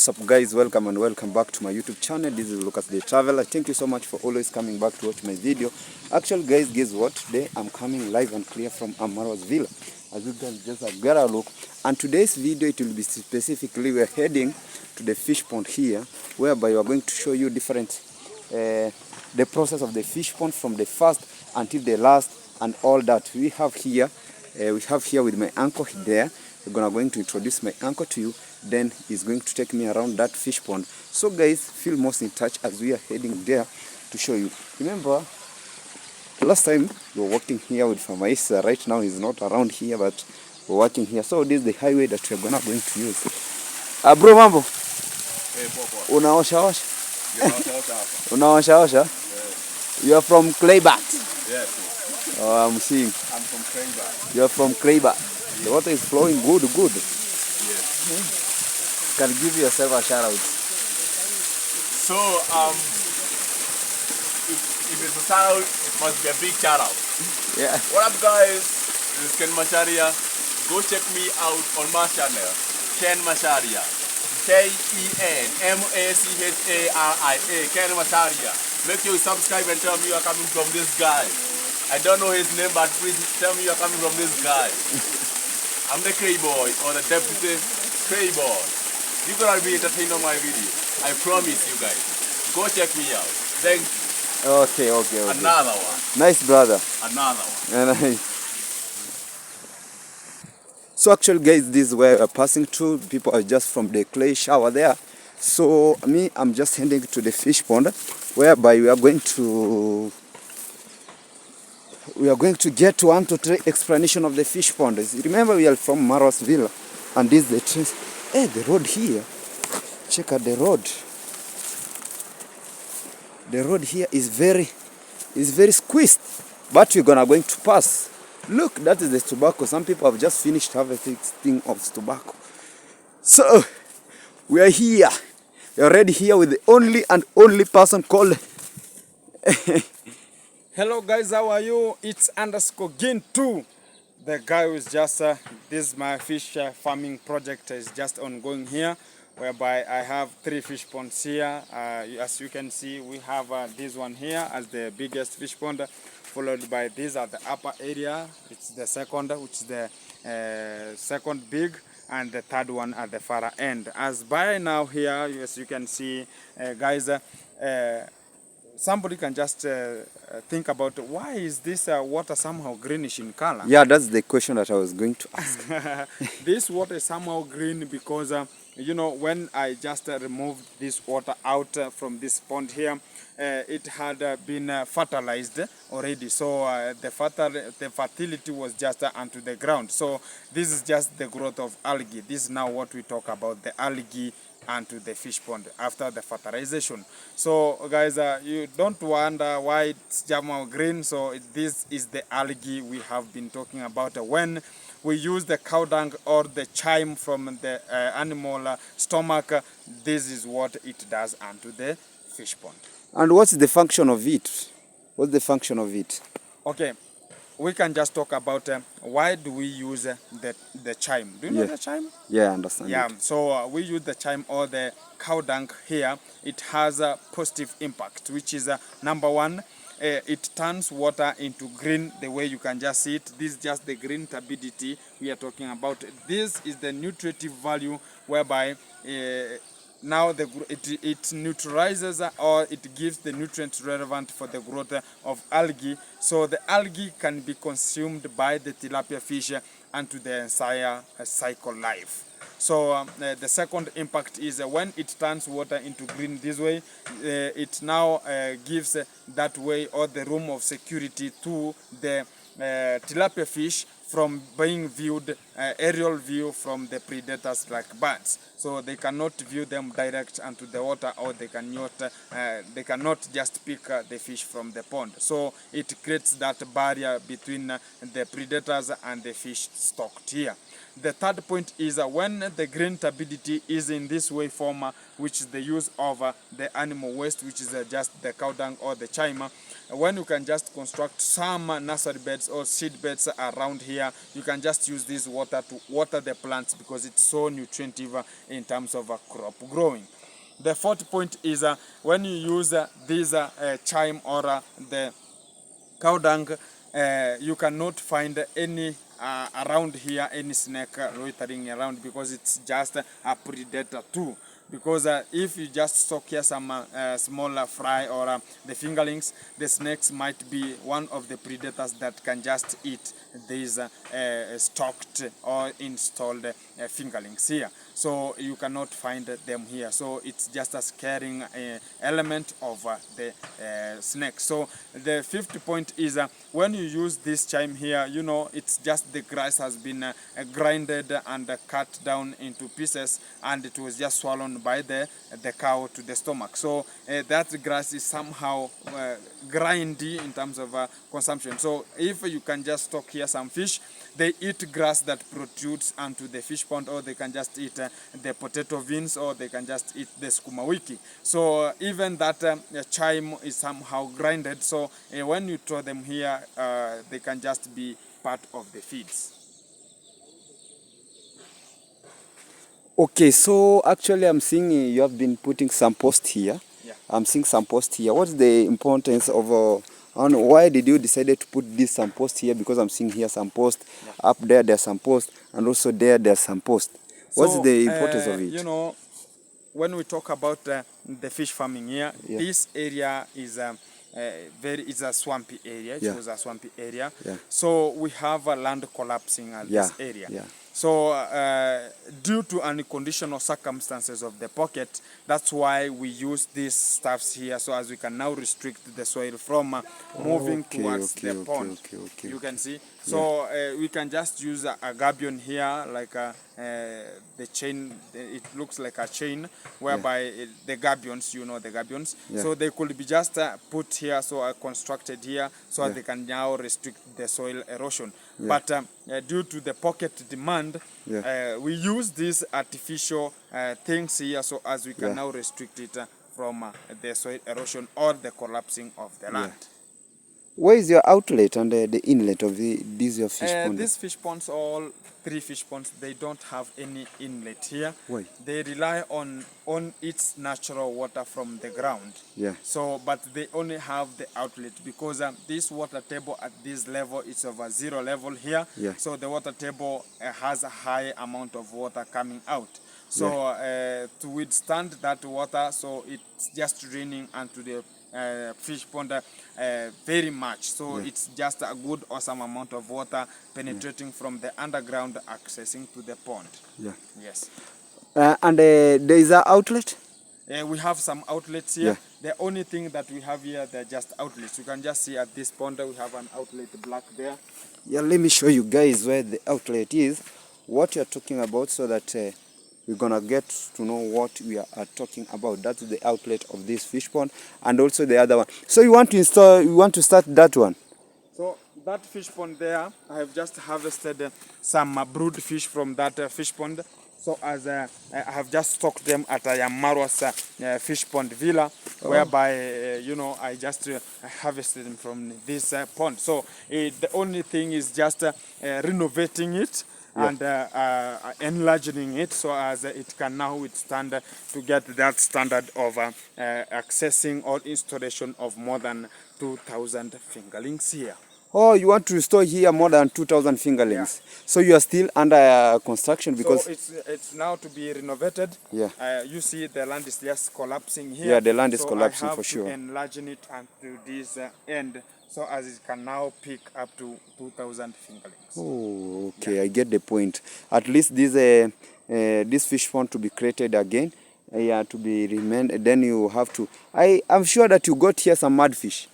What's up guys, welcome and welcome back to my YouTube channel. This is Lucas the Traveler. Thank you so much for always coming back to watch my video. Actually guys, guess what, today I'm coming live and clear from Amaro's villa. As you can just get a look, and today's video it will be specifically, we're heading to the fish pond here, whereby we are going to show you different the process of the fish pond from the first until the last and all that. We have here with my uncle there. We're going to introduce my uncle to you, then he's going to take me around that fish pond. So guys, feel most in touch as we are heading there to show you. Remember last time we were walking here with Famaisa. Right now he's not around here, but we're walking here. So this is the highway that we're going to use. Bro, mambo? Hey, Popo. Unaosha? Unaosha? You are from Claybat? Yes. Oh, I'm seeing. I'm from Claybat. You are from Claybat. The water is flowing good. Yes. Can give yourself a shout out. So, if it's a shout out, it must be a big shout out. Yeah. What up, guys? This is Ken Macharia. Go check me out on my channel, Ken Macharia. KenMacharia. Ken Macharia. Make sure you subscribe and tell me you are coming from this guy. I don't know his name, but please tell me you are coming from this guy. I'm the Cray Boy, or the Deputy Cray Boy. You're gonna be entertained on my video. I promise you guys. Go check me out. Thank you. Okay. Another one. Nice, brother. Another one. Nice. So actually guys, this is where we're passing through. People are just from the clay shower there. So me, I'm just heading to the fish pond, whereby we are going to get to 1 to 3 explanation of the fish pond. Remember, we are from Maros Villa, and this is the train. Hey, the road here. Check out the road. The road here is very squeezed, but we're going to pass. Look, that is the tobacco. Some people have just finished harvesting of tobacco. So we are here. We are already here with the only person called. Hello guys, how are you? It's _Gintu. The guy who's just, this is my fish farming project is just ongoing here, whereby I have 3 fish ponds here. As you can see, we have this one here as the biggest fish pond, followed by this at the upper area. It's the second, which is the second big, and the third one at the far end. As by now here, as you can see, guys, somebody can just think about why is this water somehow greenish in color? Yeah, that's the question that I was going to ask. This water is somehow green because, you know, when I just removed this water out from this pond here, it had been fertilized already. So the fertility was just onto the ground. So this is just the growth of algae. This is now what we talk about, the algae and the fish pond after the fertilization. So guys, you don't wonder why it's somehow green. So this is the algae we have been talking about. When we use the cow dung or the chyme from the animal stomach, this is what it does onto the fish pond. And what's the function of it? What's the function of it? Okay, we can just talk about why do we use the chyme. Do you know the chyme? Yeah, I understand. Yeah, so we use the chyme or the cow dung here. It has a positive impact, which is number one, it turns water into green the way you can just see it. This is just the green turbidity we are talking about. This is the nutritive value whereby now it neutralizes or it gives the nutrients relevant for the growth of algae. So the algae can be consumed by the tilapia fish and to the entire cycle life. So the second impact is when it turns water into green this way, it now gives that way or the room of security to the tilapia fish from being viewed, aerial view from the predators like birds. So they cannot view them direct onto the water, or they cannot just pick the fish from the pond. So it creates that barrier between the predators and the fish stocked here. The third point is when the green turbidity is in this way form, which is the use of the animal waste, which is just the cow dung or the chime. When you can just construct some nursery beds or seed beds around here, you can just use this water to water the plants because it's so nutritive in terms of crop growing. The fourth point is when you use this chime or the cow dung, you cannot find any around here, any snake loitering around, because it's just a predator too. Because if you just stock here some smaller fry or the fingerlings, the snakes might be one of the predators that can just eat these stocked or installed fingerlings here. So you cannot find them here. So it's just a scaring element of the snake. So the fifth point is when you use this chime here, you know, it's just the grass has been grinded and cut down into pieces, and it was just swallowed by the cow to the stomach. So that grass is somehow grindy in terms of consumption. So if you can just stock here some fish, they eat grass that protrudes onto the fish pond, or they can just eat the potato beans, or they can just eat the sukuma wiki. So even that chime is somehow grinded, so when you throw them here, they can just be part of the feeds. Okay, so actually I'm seeing you have been putting some post here. Yeah. I'm seeing some post here. What's the importance of and why did you decide to put this some post here? Because I'm seeing here some post, up there's some post, and also there's some post. What's the importance of it? You know, when we talk about the fish farming here, this area is it's a swampy area. It was a swampy area. So we have land collapsing at this area. So due to unconditional circumstances of the pocket, that's why we use these stuffs here, so as we can now restrict the soil from moving towards the pond. You can see. So we can just use a gabion here, like the chain. It looks like a chain, whereby the gabions, you know, the gabions. So they could be just put here, so constructed here, so they can now restrict the soil erosion. But due to the pocket demand, we use these artificial things here, so as we can now restrict it from the soil erosion or the collapsing of the land. Where is your outlet and the inlet of these your fish ponds? These fish ponds, all three fish ponds, they don't have any inlet here. Why? They rely on its natural water from the ground. So, but they only have the outlet because this water table at this level is of a zero level here. So the water table has a high amount of water coming out. So to withstand that water, so it's just draining onto the fish pond very much. So it's just a good, awesome amount of water penetrating from the underground, accessing to the pond. Yes. And there is an outlet? We have some outlets here. The only thing that we have here, they're just outlets. You can just see at this pond, we have an outlet black there. Let me show you guys where the outlet is, what you're talking about, so that we're gonna get to know what we are talking about. That's the outlet of this fish pond, and also the other one. So you want to start that one? So that fish pond there, I have just harvested some brood fish from that fish pond. So as I have just stocked them at Marwa's fish pond villa, whereby you know, I just harvested them from this pond. So the only thing is just renovating it and enlarging it, so as it can now withstand to get that standard of accessing or installation of more than 2,000 fingerlings here. Oh, you want to store here more than 2,000 fingerlings. So you are still under construction because... So it's now to be renovated. You see the land is just collapsing here. Yeah, the land is collapsing for sure. So I have to enlarge it until this end, so as it can now pick up to 2,000 fingerlings. Oh, okay, I get the point. At least this fish pond to be created again, to be remained. Then you have to... I'm sure that you got here some mudfish.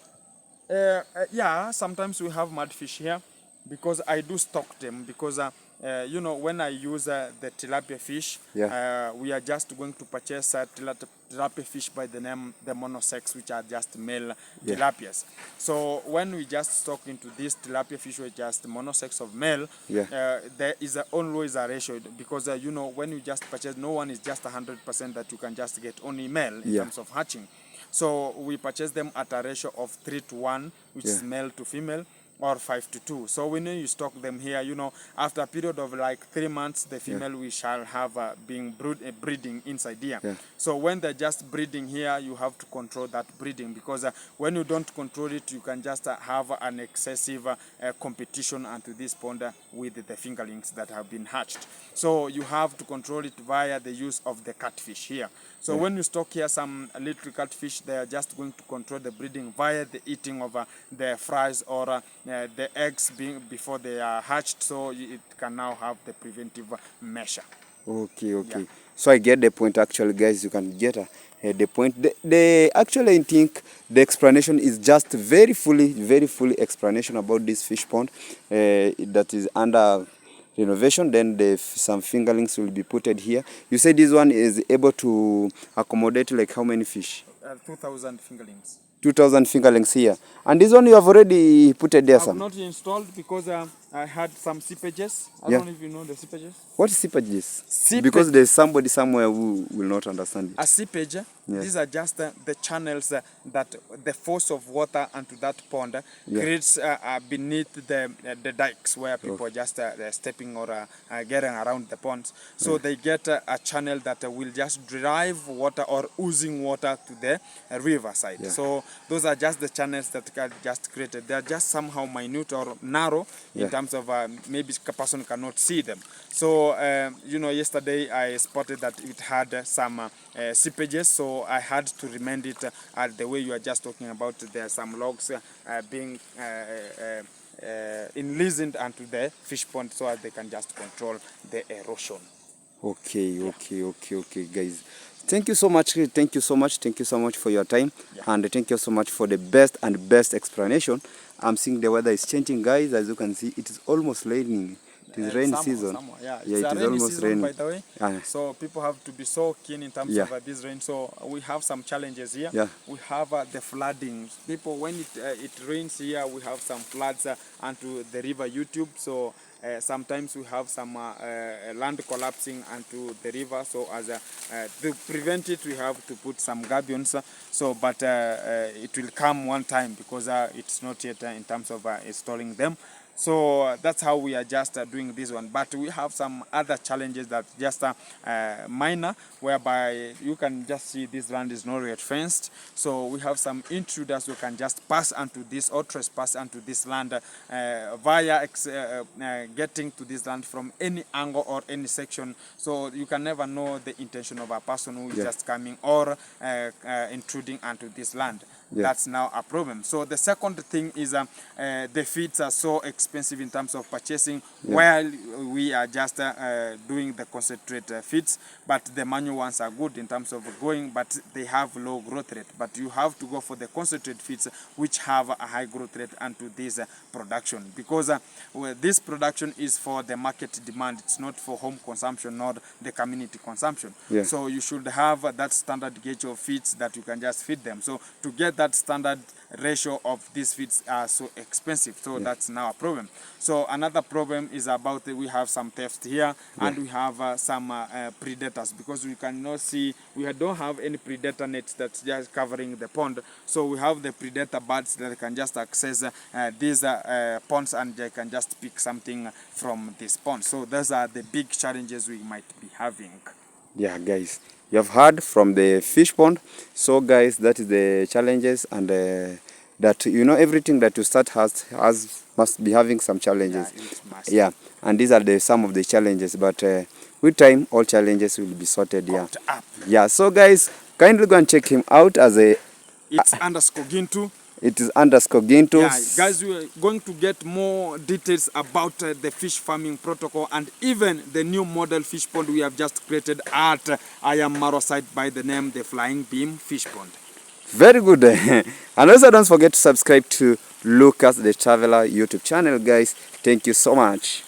Yeah, sometimes we have mudfish here because I do stock them, because you know, when I use the tilapia fish, we are just going to purchase tilapia fish by the name the monosex, which are just male tilapias. So when we just stock into this tilapia fish, which is just monosex of male, there is always a ratio, because you know, when you just purchase, no one is just 100% that you can just get only male in terms of hatching. So we purchase them at a ratio of 3:1, which is male to female, or 5:2. So when you stock them here, you know, after a period of like 3 months, the female we shall have being breeding inside here. So when they're just breeding here, you have to control that breeding, because when you don't control it, you can just have an excessive competition onto this pond with the fingerlings that have been hatched. So you have to control it via the use of the catfish here. So when you stock here some little catfish, they are just going to control the breeding via the eating of the fries or the eggs before they are hatched, so it can now have the preventive measure. Okay. So I get the point, actually, guys. You can get the point. The actually, I think the explanation is just very fully explanation about this fish pond that is under renovation. Then some fingerlings will be put here. You said this one is able to accommodate like how many fish? 2,000 fingerlings. 2,000 fingerlings here. And this one you have already put it there, I have not installed because I had some seepages. I don't know if you know the seepages. What is seepages? Because there's somebody somewhere who will not understand it. A seepage, these are just the channels that the force of water onto that pond creates beneath the dikes where people are just stepping or getting around the ponds. So they get a channel that will just drive water or oozing water to the riverside. So those are just the channels that are just created. They are just somehow minute or narrow in terms of maybe a person cannot see them. So, you know, yesterday I spotted that it had some seepages, so I had to remind it the way you are just talking about. There are some logs being enlisted onto the fish pond so that they can just control the erosion. Okay, guys. Thank you so much for your time, and thank you so much for the best explanation. I'm seeing the weather is changing, guys. As you can see, it is almost raining. It is rainy season. It's a rainy season, by the way. So people have to be so keen in terms of this rain. So we have some challenges here. We have the flooding. People, when it rains here, we have some floods onto the river YouTube. So sometimes we have some land collapsing onto the river. So as to prevent it, we have to put some gabions. So, but it will come one time because it's not yet in terms of installing them. So that's how we are just doing this one. But we have some other challenges that just minor, whereby you can just see this land is not yet fenced. So we have some intruders who can just pass onto this or trespass onto this land via getting to this land from any angle or any section. So you can never know the intention of a person who is just coming or intruding onto this land. That's now a problem. So the second thing is the feeds are so expensive in terms of purchasing while we are just doing the concentrate feeds, but the manual ones are good in terms of going, but they have low growth rate. But you have to go for the concentrate feeds which have a high growth rate onto this production, because this production is for the market demand. It's not for home consumption nor the community consumption. So you should have that standard gauge of feeds that you can just feed them. So to get that standard ratio of these feeds are so expensive. So that's now a problem. So another problem is about we have some theft here, and we have some predators, because we cannot see, we don't have any predator nets that's just covering the pond. So we have the predator birds that can just access these ponds, and they can just pick something from this pond. So those are the big challenges we might be having. Yeah, guys, you have heard from the fish pond. So guys, that is the challenges, and that, you know, everything that you start must be having some challenges. And these are some of the challenges, but with time all challenges will be sorted. So guys, kindly go and check him out as it's underscore Gintu. It is underscore Gintu. Guys, we are going to get more details about the fish farming protocol and even the new model fish pond we have just created at Maro site by the name the Flying Beam Fish Pond. Very good. And also don't forget to subscribe to Lucas the Traveler YouTube channel, guys. Thank you so much.